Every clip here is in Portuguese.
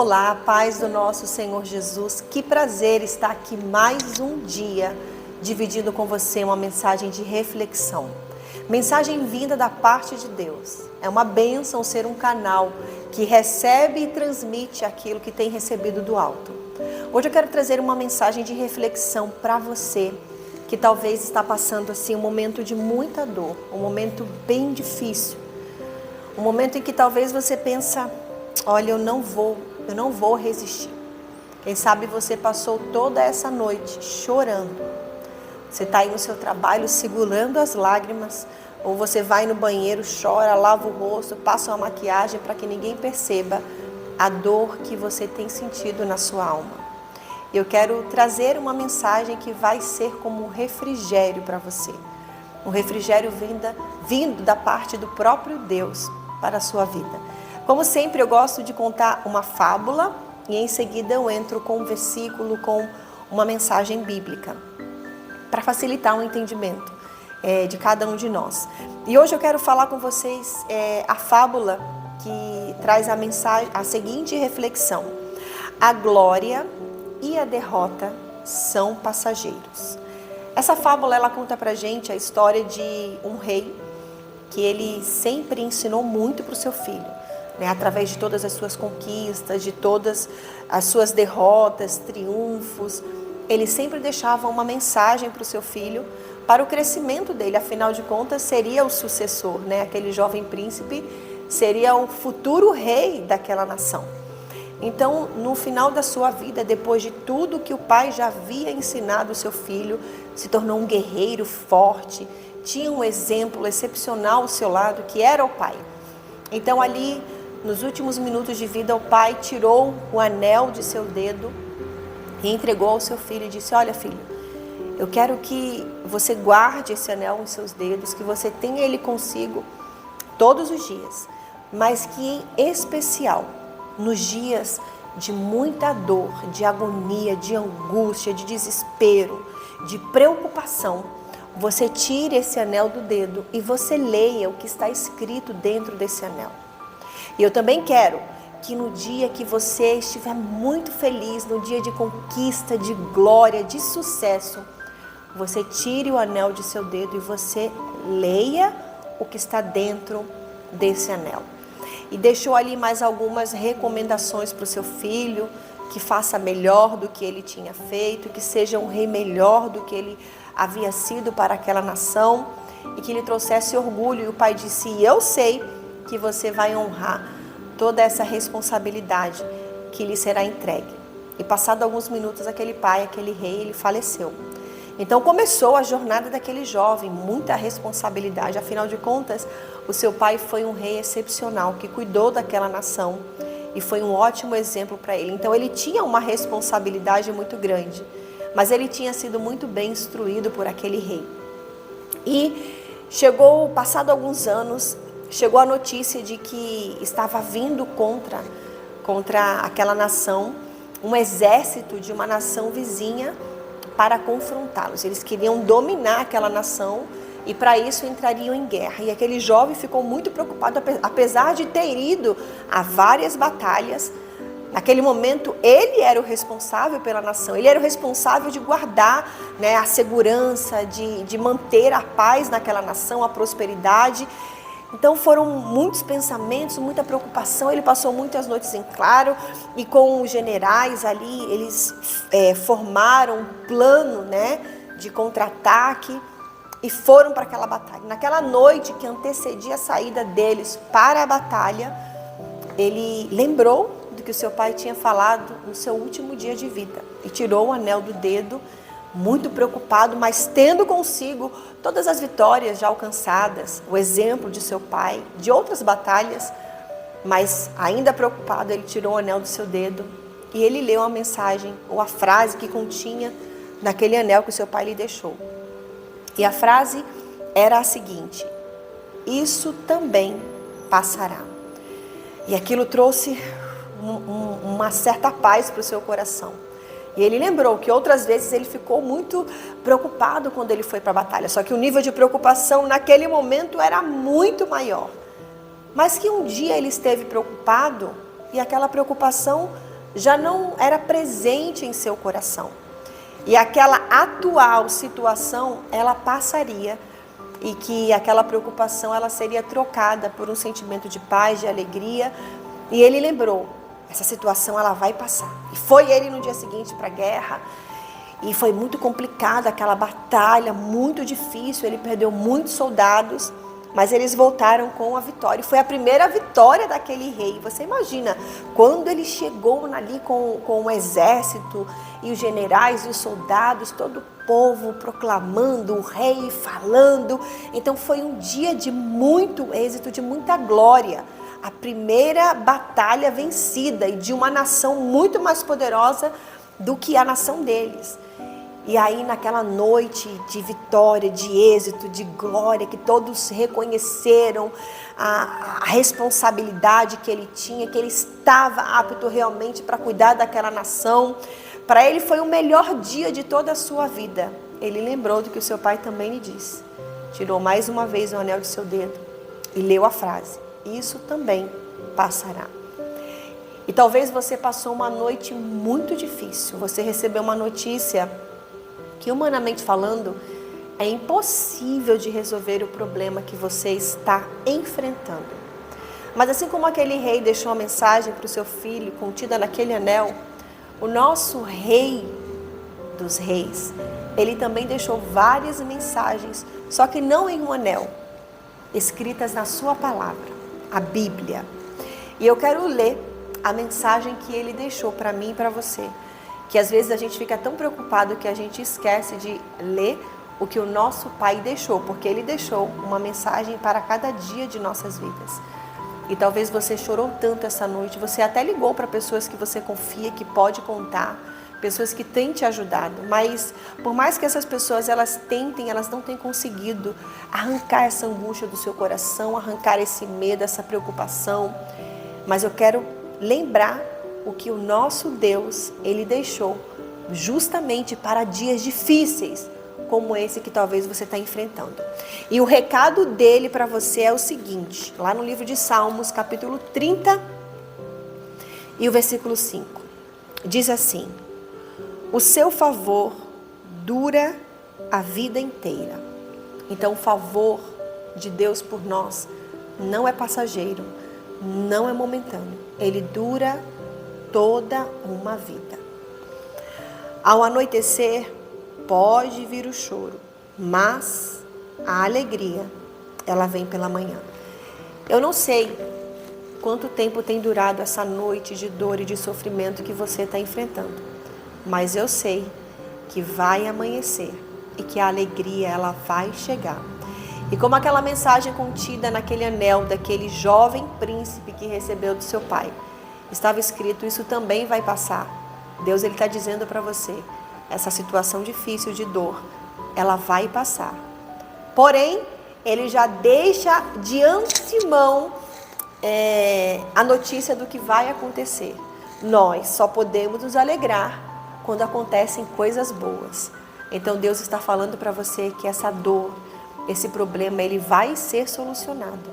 Olá, paz do nosso Senhor Jesus. Que prazer estar aqui mais um dia dividindo com você uma mensagem de reflexão. Mensagem vinda da parte de Deus. É uma bênção ser um canal que recebe e transmite aquilo que tem recebido do alto. Hoje eu quero trazer uma mensagem de reflexão para você que talvez está passando assim um momento de muita dor, um momento bem difícil. Um momento em que talvez você pensa, olha, eu não vou resistir. Quem sabe você passou toda essa noite chorando. Você está aí no seu trabalho segurando as lágrimas, ou você vai no banheiro, chora, lava o rosto, passa uma maquiagem para que ninguém perceba a dor que você tem sentido na sua alma. Eu quero trazer uma mensagem que vai ser como um refrigério para você. Um refrigério vindo da parte do próprio Deus para a sua vida. Como sempre, eu gosto de contar uma fábula e em seguida eu entro com um versículo, com uma mensagem bíblica, para facilitar o entendimento de cada um de nós. E hoje eu quero falar com vocês a fábula que traz a seguinte reflexão: a glória e a derrota são passageiros. Essa fábula ela conta pra gente a história de um rei que ele sempre ensinou muito para o seu filho, né? Através de todas as suas conquistas, de todas as suas derrotas, triunfos, ele sempre deixava uma mensagem para o seu filho, para o crescimento dele. Afinal de contas, seria o sucessor, né? Aquele jovem príncipe seria o futuro rei daquela nação. Então, no final da sua vida, depois de tudo que o pai já havia ensinado o seu filho, se tornou um guerreiro forte, tinha um exemplo excepcional ao seu lado, que era o pai. Então, ali, nos últimos minutos de vida, o pai tirou o anel de seu dedo e entregou ao seu filho e disse: olha, filho, eu quero que você guarde esse anel em seus dedos, que você tenha ele consigo todos os dias, mas que em especial, nos dias de muita dor, de agonia, de angústia, de desespero, de preocupação, você tire esse anel do dedo e você leia o que está escrito dentro desse anel. E eu também quero que no dia que você estiver muito feliz, no dia de conquista, de glória, de sucesso, você tire o anel de seu dedo e você leia o que está dentro desse anel. E deixou ali mais algumas recomendações para o seu filho, que faça melhor do que ele tinha feito, que seja um rei melhor do que ele havia sido para aquela nação e que lhe trouxesse orgulho. E o pai disse: eu sei que você vai honrar toda essa responsabilidade que lhe será entregue. E passado alguns minutos, aquele pai, aquele rei, ele faleceu. Então começou a jornada daquele jovem, muita responsabilidade. Afinal de contas, o seu pai foi um rei excepcional, que cuidou daquela nação e foi um ótimo exemplo para ele. Então ele tinha uma responsabilidade muito grande, mas ele tinha sido muito bem instruído por aquele rei. E passado alguns anos, chegou a notícia de que estava vindo contra aquela nação um exército de uma nação vizinha para confrontá-los. Eles queriam dominar aquela nação e para isso entrariam em guerra. E aquele jovem ficou muito preocupado, apesar de ter ido a várias batalhas. Naquele momento, ele era o responsável pela nação, ele era o responsável de guardar, né, a segurança, de manter a paz naquela nação, a prosperidade. Então foram muitos pensamentos, muita preocupação. Ele passou muitas noites em claro e com os generais ali, eles formaram um plano, né, de contra-ataque e foram para aquela batalha. Naquela noite que antecedia a saída deles para a batalha, ele lembrou do que o seu pai tinha falado no seu último dia de vida e tirou o anel do dedo, muito preocupado, mas tendo consigo todas as vitórias já alcançadas, o exemplo de seu pai, de outras batalhas, mas ainda preocupado, ele tirou o anel do seu dedo e ele leu a mensagem ou a frase que continha naquele anel que o seu pai lhe deixou. E a frase era a seguinte: isso também passará. E aquilo trouxe uma certa paz para o seu coração. E ele lembrou que outras vezes ele ficou muito preocupado quando ele foi para a batalha. Só que o nível de preocupação naquele momento era muito maior. Mas que um dia ele esteve preocupado e aquela preocupação já não era presente em seu coração. E aquela atual situação, ela passaria e que aquela preocupação ela seria trocada por um sentimento de paz, de alegria. E ele lembrou, essa situação ela vai passar. E foi ele no dia seguinte para a guerra. E foi muito complicada aquela batalha, muito difícil. Ele perdeu muitos soldados, mas eles voltaram com a vitória. E foi a primeira vitória daquele rei. Você imagina, quando ele chegou ali com o exército e os generais e os soldados, todo o povo proclamando, o rei falando. Então foi um dia de muito êxito, de muita glória. A primeira batalha vencida e de uma nação muito mais poderosa do que a nação deles. E aí naquela noite de vitória, de êxito, de glória, que todos reconheceram a responsabilidade que ele tinha, que ele estava apto realmente para cuidar daquela nação. Para ele foi o melhor dia de toda a sua vida. Ele lembrou do que o seu pai também lhe disse. Tirou mais uma vez o anel de seu dedo e leu a frase: isso também passará. E talvez você passou uma noite muito difícil. Você recebeu uma notícia que, humanamente falando, é impossível de resolver o problema que você está enfrentando. Mas assim como aquele rei deixou uma mensagem para o seu filho contida naquele anel, o nosso rei dos reis, ele também deixou várias mensagens, só que não em um anel, escritas na sua palavra, a Bíblia. E eu quero ler a mensagem que ele deixou para mim e para você. Que às vezes a gente fica tão preocupado que a gente esquece de ler o que o nosso Pai deixou, porque Ele deixou uma mensagem para cada dia de nossas vidas. E talvez você chorou tanto essa noite, você até ligou para pessoas que você confia, que pode contar, pessoas que têm te ajudado, mas por mais que essas pessoas elas tentem, elas não têm conseguido arrancar essa angústia do seu coração, arrancar esse medo, essa preocupação. Mas eu quero lembrar o que o nosso Deus, Ele deixou justamente para dias difíceis, como esse que talvez você está enfrentando. E o recado dele para você é o seguinte, lá no livro de Salmos, capítulo 30, e o versículo 5. Diz assim: o seu favor dura a vida inteira. Então o favor de Deus por nós não é passageiro, não é momentâneo. Ele dura toda uma vida. Ao anoitecer, pode vir o choro, mas a alegria, ela vem pela manhã. Eu não sei quanto tempo tem durado essa noite de dor e de sofrimento que você está enfrentando, mas eu sei que vai amanhecer e que a alegria, ela vai chegar. E como aquela mensagem contida naquele anel daquele jovem príncipe que recebeu do seu pai, estava escrito: isso também vai passar. Deus, Ele está dizendo para você, essa situação difícil de dor, ela vai passar. Porém, Ele já deixa de antemão a notícia do que vai acontecer. Nós só podemos nos alegrar quando acontecem coisas boas. Então Deus está falando para você que essa dor, esse problema, ele vai ser solucionado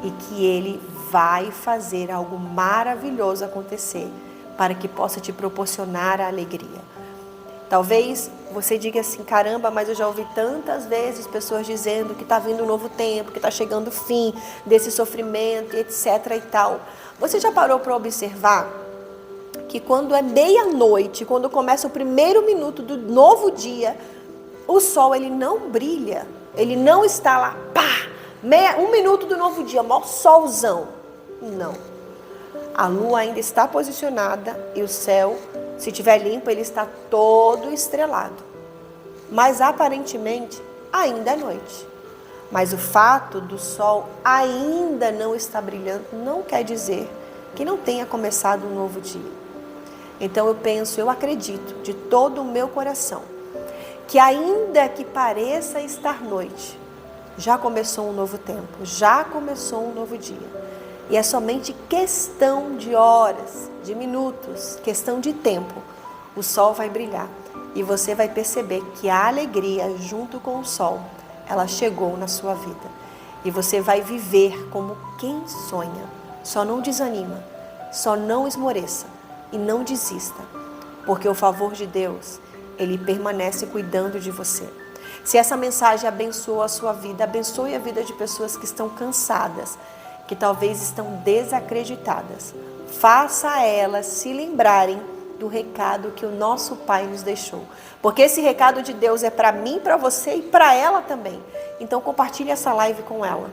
e que Ele vai fazer algo maravilhoso acontecer para que possa te proporcionar a alegria. Talvez você diga assim: caramba, mas eu já ouvi tantas vezes pessoas dizendo que está vindo um novo tempo, que está chegando o fim desse sofrimento, etc. e tal. Você já parou para observar que quando é meia-noite, quando começa o primeiro minuto do novo dia, o sol ele não brilha, ele não está lá, pá, um minuto do novo dia, maior solzão. Não. A lua ainda está posicionada e o céu, se estiver limpo, ele está todo estrelado. Mas aparentemente ainda é noite. Mas o fato do sol ainda não estar brilhando não quer dizer que não tenha começado um novo dia. Então eu acredito de todo o meu coração que ainda que pareça estar noite, já começou um novo tempo, já começou um novo dia. E é somente questão de horas, de minutos, questão de tempo. O sol vai brilhar e você vai perceber que a alegria junto com o sol, ela chegou na sua vida. E você vai viver como quem sonha. Só não desanima, só não esmoreça, e não desista, porque o favor de Deus, ele permanece cuidando de você. Se essa mensagem abençoou a sua vida, abençoe a vida de pessoas que estão cansadas, que talvez estão desacreditadas. Faça elas se lembrarem do recado que o nosso Pai nos deixou. Porque esse recado de Deus é para mim, para você e para ela também. Então compartilhe essa live com ela.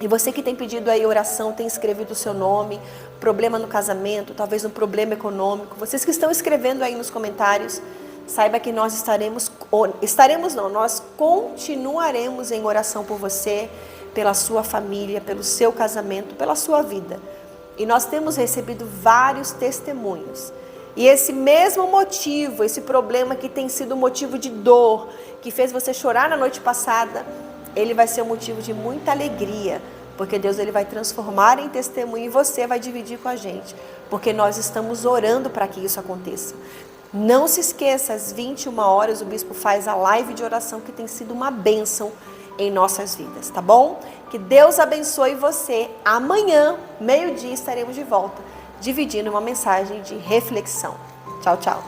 E você que tem pedido aí oração, tem escrevido o seu nome, problema no casamento, talvez um problema econômico, vocês que estão escrevendo aí nos comentários, saiba que nós nós continuaremos em oração por você, pela sua família, pelo seu casamento, pela sua vida. E nós temos recebido vários testemunhos. E esse mesmo motivo, esse problema que tem sido motivo de dor, que fez você chorar na noite passada, ele vai ser um motivo de muita alegria, porque Deus ele vai transformar em testemunho e você vai dividir com a gente, porque nós estamos orando para que isso aconteça. Não se esqueça, às 21 horas o bispo faz a live de oração que tem sido uma bênção em nossas vidas, tá bom? Que Deus abençoe você. Amanhã, meio-dia, estaremos de volta, dividindo uma mensagem de reflexão. Tchau, tchau.